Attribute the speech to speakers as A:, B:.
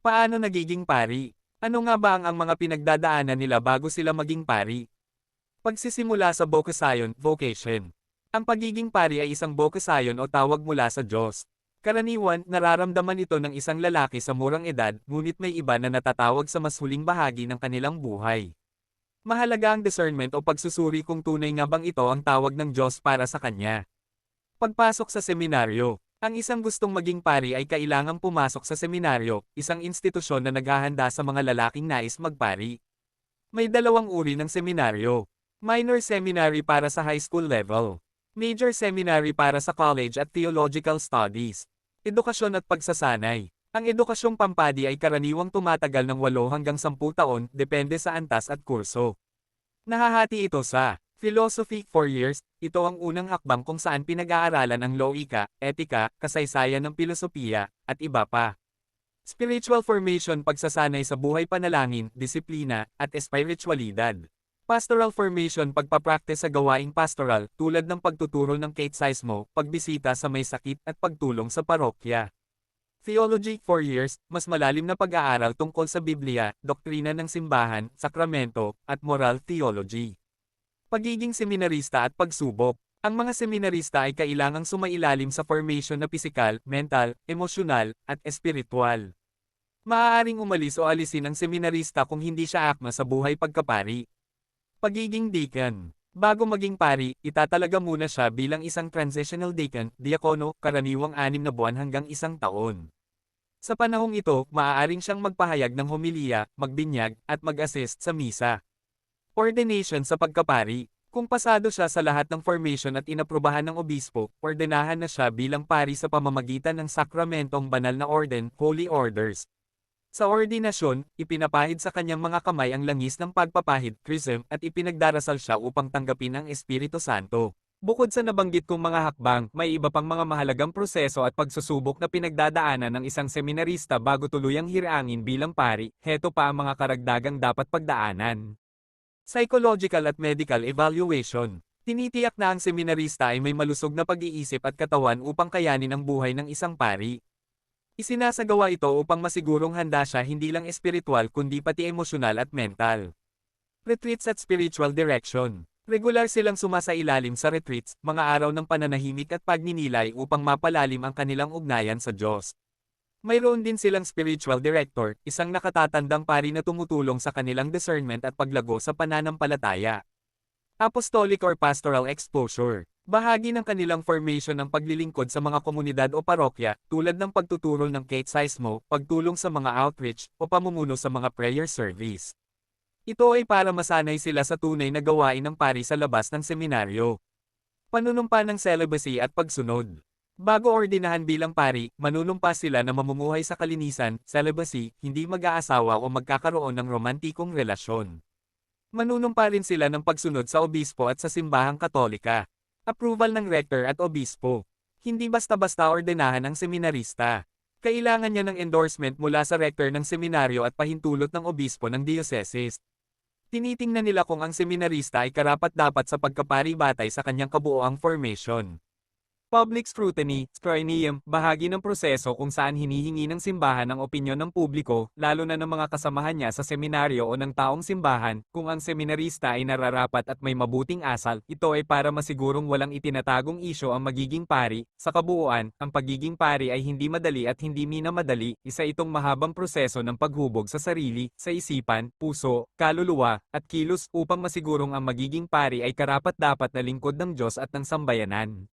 A: Paano nagiging pari? Ano nga ba ang mga pinagdadaanan nila bago sila maging pari? Pagsisimula sa Bokasayon, vocation. Ang pagiging pari ay isang Bokasayon o tawag mula sa Diyos. Karaniwan, nararamdaman ito ng isang lalaki sa murang edad, ngunit may iba na natatawag sa mas huling bahagi ng kanilang buhay. Mahalaga ang discernment o pagsusuri kung tunay nga bang ito ang tawag ng Diyos para sa kanya. Pagpasok sa seminaryo. Ang isang gustong maging pari ay kailangang pumasok sa seminaryo, isang institusyon na naghahanda sa mga lalaking nais magpari. May dalawang uri ng seminaryo. Minor seminary para sa high school level. Major seminary para sa college at theological studies. Edukasyon at pagsasanay. Ang edukasyong pampadi ay karaniwang tumatagal ng 8 hanggang 10 taon, depende sa antas at kurso. Nahahati ito sa philosophy, 4 years, ito ang unang hakbang kung saan pinag-aaralan ang logika, etika, kasaysayan ng pilosopiya, at iba pa. Spiritual formation, pagsasanay sa buhay panalangin, disiplina, at espiritualidad. Pastoral formation, pagpapraktis sa gawaing pastoral, tulad ng pagtuturo ng katekismo, pagbisita sa may sakit at pagtulong sa parokya. Theology, 4 years, mas malalim na pag-aaral tungkol sa Biblia, doktrina ng simbahan, sakramento, at moral theology. Pagiging seminarista at pagsubok. Ang mga seminarista ay kailangang sumailalim sa formation na pisikal, mental, emosyonal, at espiritual. Maaaring umalis o alisin ang seminarista kung hindi siya akma sa buhay pagkapari. Pagiging deacon. Bago maging pari, itatalaga muna siya bilang isang transitional deacon, diakono, karaniwang 6 na buwan hanggang 1 taon. Sa panahong ito, maaaring siyang magpahayag ng homilya, magbinyag, at mag-assist sa misa. Ordination sa pagkapari. Kung pasado siya sa lahat ng formation at inaprubahan ng obispo, ordenahan na siya bilang pari sa pamamagitan ng sakramentong banal na orden, holy orders. Sa ordinasyon, ipinapahid sa kanyang mga kamay ang langis ng pagpapahid, chrism, at ipinagdarasal siya upang tanggapin ang Espiritu Santo. Bukod sa nabanggit kong mga hakbang, may iba pang mga mahalagang proseso at pagsusubok na pinagdadaanan ng isang seminarista bago tuluyang hiraangin bilang pari. Heto pa ang mga karagdagang dapat pagdaanan. Psychological at medical evaluation. Tinitiyak na ang seminarista ay may malusog na pag-iisip at katawan upang kayanin ang buhay ng isang pari. Isinasagawa ito upang masigurong handa siya hindi lang espiritual kundi pati emosyonal at mental. Retreats at spiritual direction. Regular silang sumasailalim sa retreats, mga araw ng pananahimik at pagninilay upang mapalalim ang kanilang ugnayan sa Diyos. Mayroon din silang spiritual director, isang nakatatandang pari na tumutulong sa kanilang discernment at paglago sa pananampalataya. Apostolic or pastoral exposure. Bahagi ng kanilang formation ang paglilingkod sa mga komunidad o parokya, tulad ng pagtuturo ng katekismo, pagtulong sa mga outreach, o pamumuno sa mga prayer service. Ito ay para masanay sila sa tunay na gawain ng pari sa labas ng seminaryo. Panunumpa ng celibacy at pagsunod. Bago ordinahan bilang pari, manunumpa sila na mamumuhay sa kalinisan, celibacy, hindi mag-aasawa o magkakaroon ng romantikong relasyon. Manunumpa rin sila ng pagsunod sa obispo at sa simbahang katolika. Approval ng rector at obispo. Hindi basta-basta ordinahan ang seminarista. Kailangan niya ng endorsement mula sa rector ng seminaryo at pahintulot ng obispo ng diocese. Tinitingnan nila kung ang seminarista ay karapat-dapat sa pagkapari batay sa kanyang kabuoang formation. Public scrutiny, scrinium, bahagi ng proseso kung saan hinihingi ng simbahan ang opinyon ng publiko, lalo na ng mga kasamahan niya sa seminaryo o ng taong simbahan, kung ang seminarista ay nararapat at may mabuting asal. Ito ay para masigurong walang itinatagong isyo ang magiging pari. Sa kabuuan, ang pagiging pari ay hindi madali at hindi minamadali, isa itong mahabang proseso ng paghubog sa sarili, sa isipan, puso, kaluluwa, at kilos upang masigurong ang magiging pari ay karapat-dapat na lingkod ng Diyos at ng sambayanan.